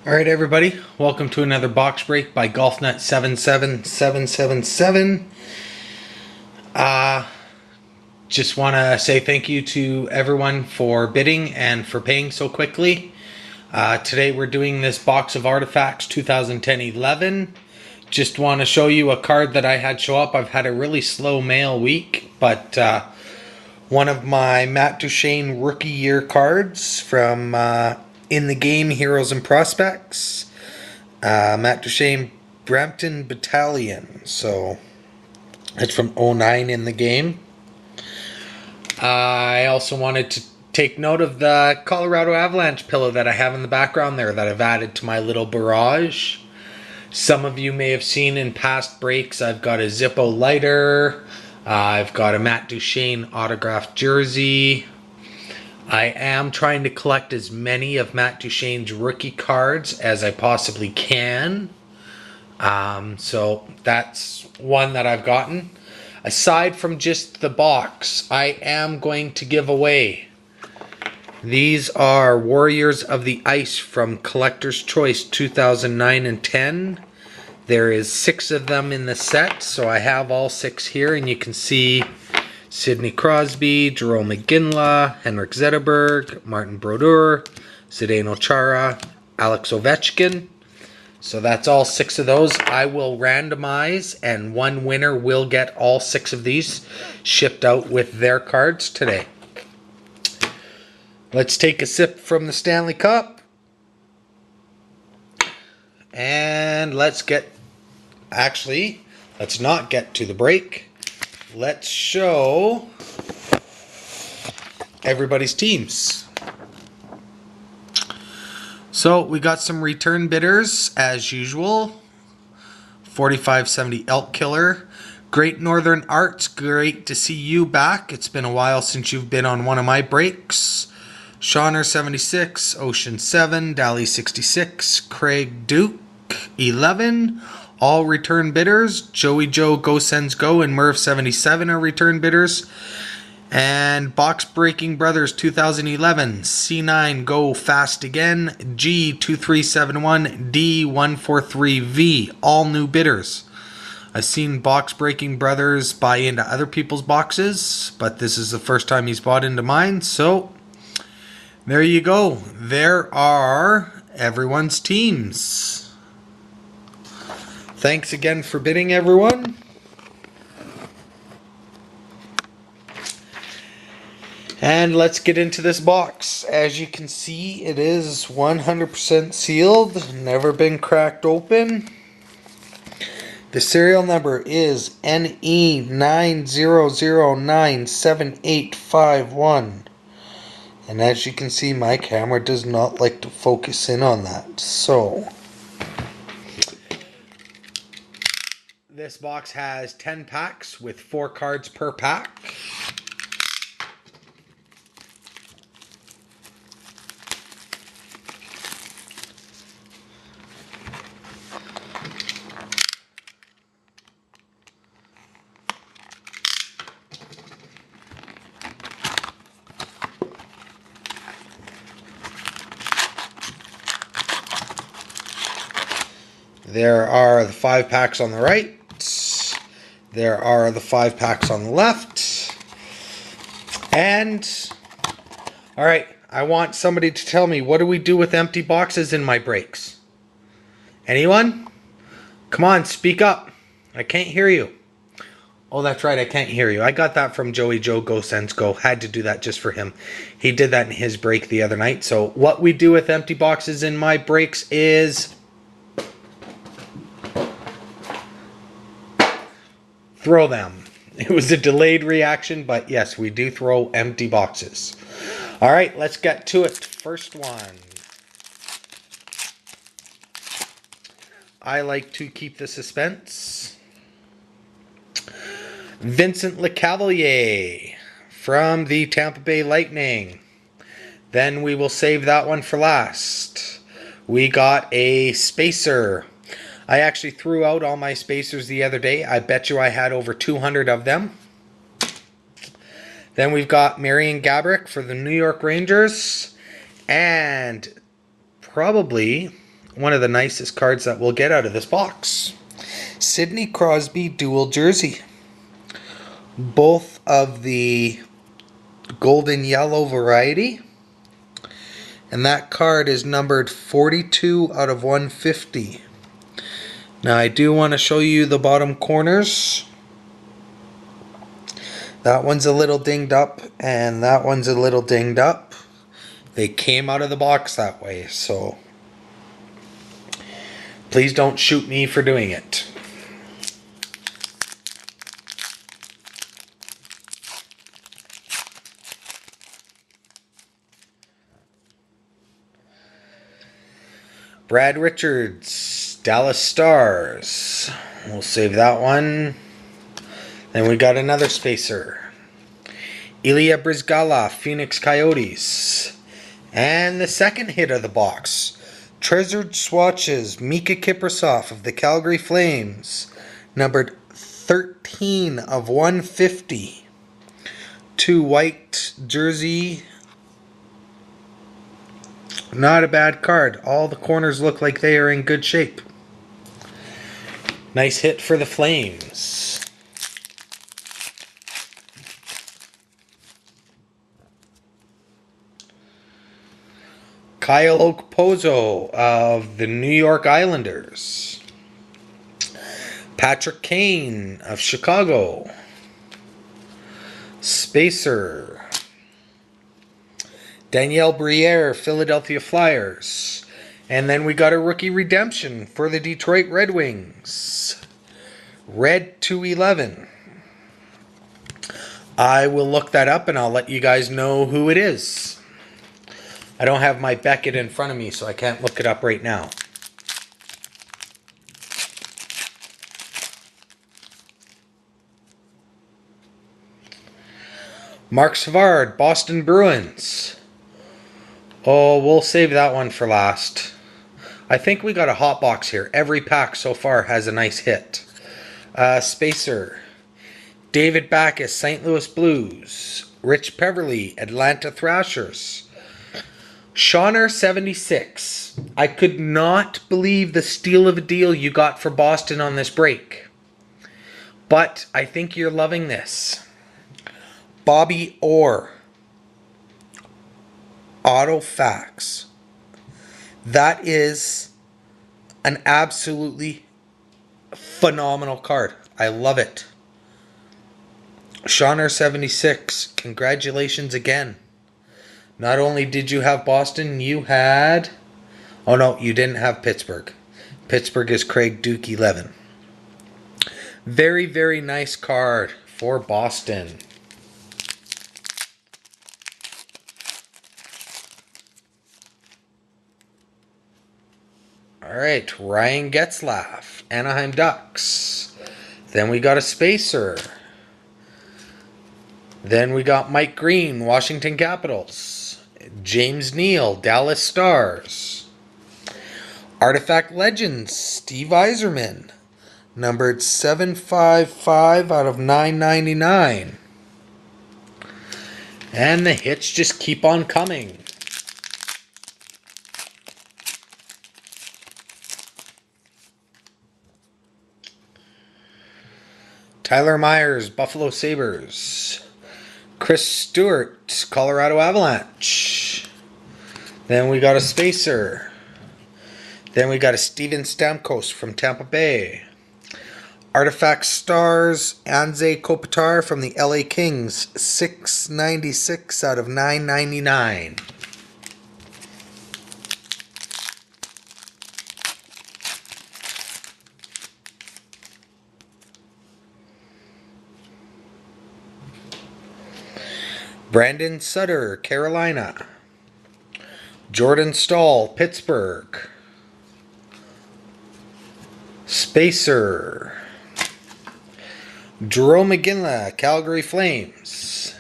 Alright everybody, welcome to another box break by GolfNut77777. Just want to say thank you to everyone for bidding and for paying so quickly. Today we're doing this box of Artifacts 2010-11. Just want to show you a card that I had show up. I've had a really slow mail week, but one of my Matt Duchene rookie year cards from In the Game Heroes and Prospects. Matt Duchene Brampton Battalion. So it's from 09 In the Game. I also wanted to take note of the Colorado Avalanche pillow that I have in the background there that I've added to my little barrage. Some of you may have seen in past breaks I've got a Zippo lighter. I've got a Matt Duchene autographed jersey. I am trying to collect as many of Matt Duchene's rookie cards as I possibly can. So that's one that I've gotten. Aside from just the box, I am going to give away. These are Warriors of the Ice from Collector's Choice 2009 and 10. There is 6 of them in the set, so I have all 6 here, and you can see Sidney Crosby, Jerome McGinley, Henrik Zetterberg, Martin Brodeur, Zdeno Chara, Alex Ovechkin. So that's all 6 of those. I will randomize, and one winner will get all 6 of these shipped out with their cards today. Let's take a sip from the Stanley Cup. And let's not get to the break. Let's show everybody's teams. So we got some return bidders as usual. 4570 Elk Killer. Great Northern Arts, great to see you back. It's been a while since you've been on one of my breaks. Shauner 76, Ocean 7, Dally 66, Craig Duke 11. All return bidders. Joey Joe Go Sens Go and Merv 77 are return bidders. And Box Breaking Brothers 2011, C9 Go Fast Again, G2371, D143V, all new bidders. I've seen Box Breaking Brothers buy into other people's boxes, but this is the first time he's bought into mine, so there you go. There are everyone's teams. Thanks again for bidding, everyone. And let's get into this box. As you can see, it is 100% sealed, never been cracked open. The serial number is NE90097851. And as you can see, my camera does not like to focus in on that. So this box has 10 packs with 4 cards per pack. There are the 5 packs on the right. There are the 5 packs on the left. And, alright, I want somebody to tell me, what do we do with empty boxes in my breaks? Anyone? Come on, speak up. I can't hear you. Oh, that's right, I can't hear you. I got that from Joey Joe Go Sens Go. Had to do that just for him. He did that in his break the other night. So what we do with empty boxes in my breaks is throw them. It was a delayed reaction, but yes, we do throw empty boxes. All right, let's get to it. First one. I like to keep the suspense. Vincent Lecavalier from the Tampa Bay Lightning. Then we will save that one for last. We got a spacer. I actually threw out all my spacers the other day. I bet you I had over 200 of them. Then we've got Marian Gaborik for the New York Rangers. And probably one of the nicest cards that we'll get out of this box. Sidney Crosby dual jersey. Both of the golden yellow variety. And that card is numbered 42 out of 150. Now I do want to show you the bottom corners. That one's a little dinged up and that one's a little dinged up. They came out of the box that way, so please don't shoot me for doing it. Brad Richards, Dallas Stars. We'll save that one. Then we got another spacer. Ilya Brizgala, Phoenix Coyotes. And the second hit of the box. Treasured Swatches, Mika Kiprasov of the Calgary Flames. Numbered 13 of 150. 2 white jersey. Not a bad card. All the corners look like they are in good shape. Nice hit for the Flames. Kyle Okposo of the New York Islanders. Patrick Kane of Chicago. Spacer. Danielle Briere, Philadelphia Flyers. And then we got a rookie redemption for the Detroit Red Wings. Red 211. I will look that up and I'll let you guys know who it is. I don't have my Beckett in front of me, so I can't look it up right now. Mark Savard, Boston Bruins. Oh, we'll save that one for last. I think we got a hot box here. Every pack so far has a nice hit. Spacer. David Backes, St. Louis Blues. Rich Peverley, Atlanta Thrashers. Shawner 76. I could not believe the steal of a deal you got for Boston on this break. But I think you're loving this. Bobby Orr. Auto Facts. That is an absolutely phenomenal card. I love it. Shawner 76. Congratulations again. Not only did you have Boston, you had... Oh no, you didn't have Pittsburgh. Pittsburgh is Craig Duke 11. Very, very nice card for Boston. Alright, Ryan Getzlaf, Anaheim Ducks. Then we got a spacer. Then we got Mike Green, Washington Capitals. James Neal, Dallas Stars. Artifact Legends, Steve Yzerman. Numbered 755 out of 999. And the hits just keep on coming. Tyler Myers, Buffalo Sabres. Chris Stewart, Colorado Avalanche. Then we got a spacer. Then we got a Steven Stamkos from Tampa Bay. Artifact Stars, Anze Kopitar from the LA Kings. 696 out of 999. Brandon Sutter, Carolina. Jordan Staal, Pittsburgh. Spacer. Jerome McGinley, Calgary Flames.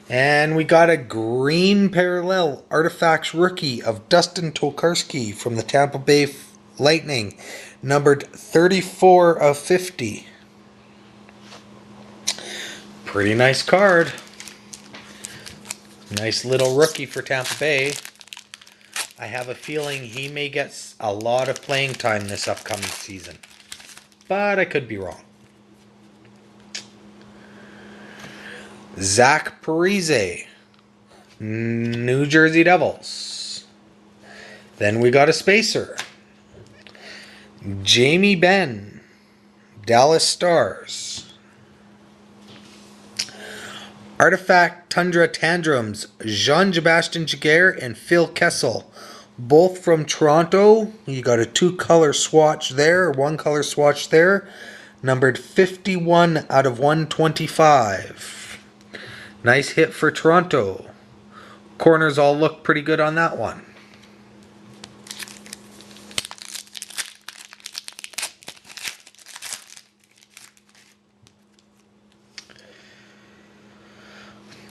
And we got a green parallel Artifacts rookie of Dustin Tokarski from the Tampa Bay Lightning. Numbered 34 of 50. Pretty nice card. Nice little rookie for Tampa Bay. I have a feeling he may get a lot of playing time this upcoming season. But I could be wrong. Zach Parise, New Jersey Devils. Then we got a spacer. Jamie Benn, Dallas Stars. Artifact Tundra Tantrums, Jean-Sebastien Giguere and Phil Kessel. Both from Toronto. You got a 2-color swatch there, 1-color swatch there. Numbered 51 out of 125. Nice hit for Toronto. Corners all look pretty good on that one.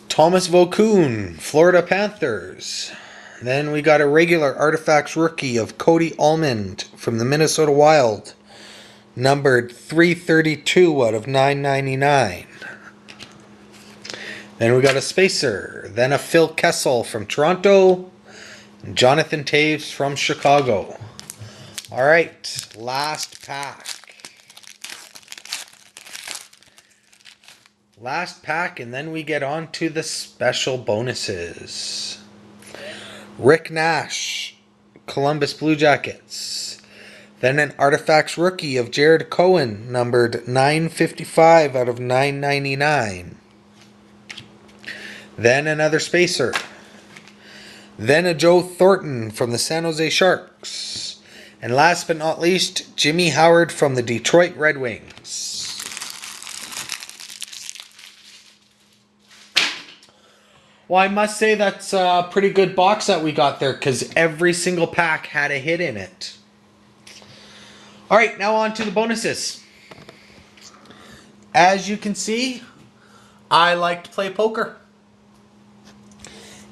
Thomas Vokoun, Florida Panthers. Then we got a regular Artifacts rookie of Cody Almond from the Minnesota Wild. Numbered 332 out of 999. Then we got a spacer. Then a Phil Kessel from Toronto. Jonathan Toews from Chicago. Alright, last pack. Last pack, and then we get on to the special bonuses. Rick Nash, Columbus Blue Jackets. Then an Artifacts rookie of Jared Cohen, numbered 955 out of 999. Then another spacer. Then a Joe Thornton from the San Jose Sharks. And last but not least, Jimmy Howard from the Detroit Red Wings. Well, I must say that's a pretty good box that we got there because every single pack had a hit in it. Alright, now on to the bonuses. As you can see, I like to play poker.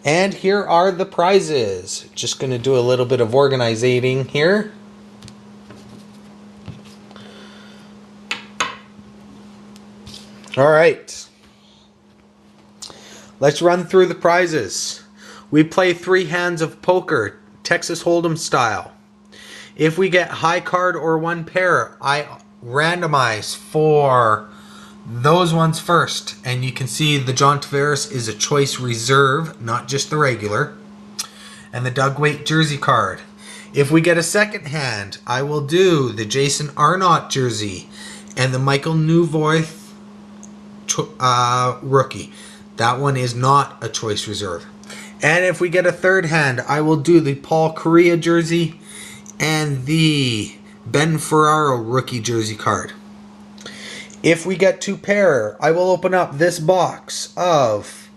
And here are the prizes. Just going to do a little bit of organizing here. Alright. Let's run through the prizes. We play 3 hands of poker, Texas Hold'em style. If we get high card or 1 pair, I randomize for those ones first. And you can see the John Tavares is a choice reserve, not just the regular. And the Doug Weight jersey card. If we get a second hand, I will do the Jason Arnott jersey and the Michael Neuvoith rookie. That one is not a choice reserve. And if we get a third hand, I will do the Paul Kariya jersey and the Ben Ferraro rookie jersey card. If we get 2 pair, I will open up this box of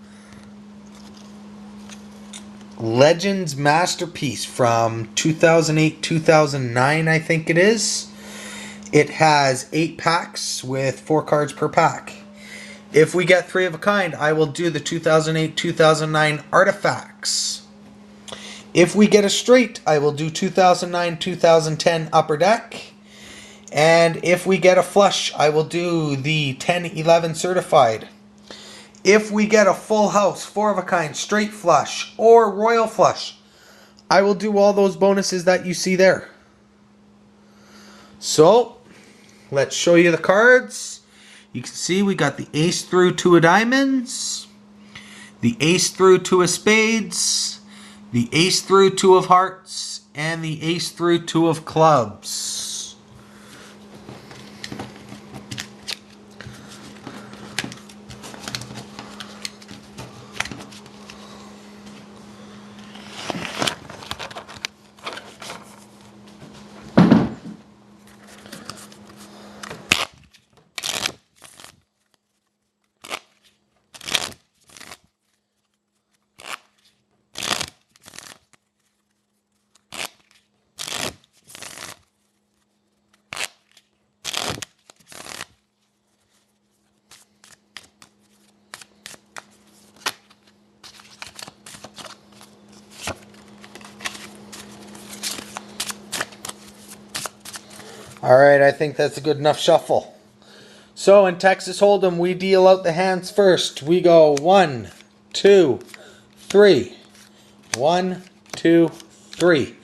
Legends Masterpiece from 2008-2009, I think it is. It has 8 packs with 4 cards per pack. If we get 3 of a kind, I will do the 2008-2009 Artifacts. If we get a straight, I will do 2009-2010 Upper Deck. And if we get a flush, I will do the 10-11 Certified. If we get a full house, 4 of a kind, straight flush, or royal flush, I will do all those bonuses that you see there. So, let's show you the cards. You can see we got the ace through 2 of diamonds, the ace through 2 of spades, the ace through 2 of hearts, and the ace through 2 of clubs. Alright, I think that's a good enough shuffle. So in Texas Hold'em, we deal out the hands first. We go 1, 2, 3. 1, 2, 3.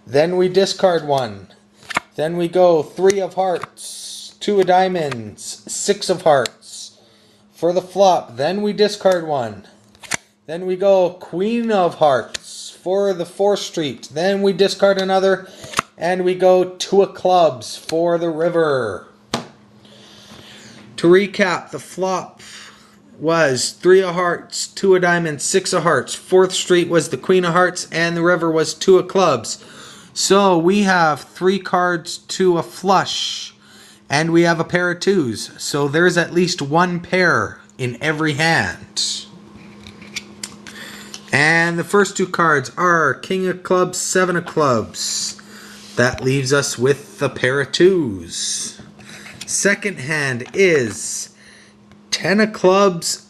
Then we discard 1. Then we go 3 of hearts, 2 of diamonds, 6 of hearts. For the flop, then we discard 1. Then we go queen of hearts for the 4th street. Then we discard another, and we go 2 of clubs for the river. To recap, the flop was 3 of hearts, 2 of diamonds, 6 of hearts. 4th street was the queen of hearts, and the river was 2 of clubs. So we have 3 cards to a flush, and we have a pair of 2s. So there's at least 1 pair in every hand. And the first 2 cards are king of clubs, 7 of clubs. That leaves us with a pair of 2s. Second hand is 10 of clubs,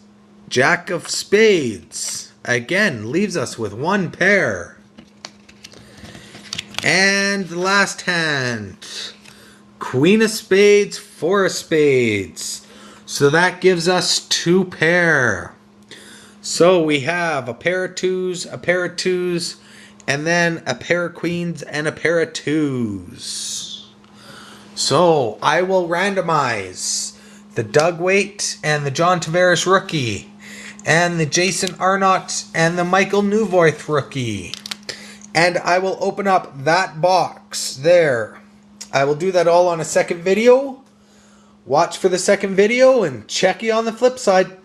jack of spades. Again, leaves us with 1 pair. And the last hand, queen of spades, 4 of spades. So that gives us 2 pair. So we have a pair of 2s, a pair of 2s, and then a pair of queens and a pair of 2s. So I will randomize the Doug Waite and the John Tavares rookie, and the Jason Arnott and the Michael Neuvoith rookie. And I will open up that box there. I will do that all on a second video. Watch for the second video and check you on the flip side.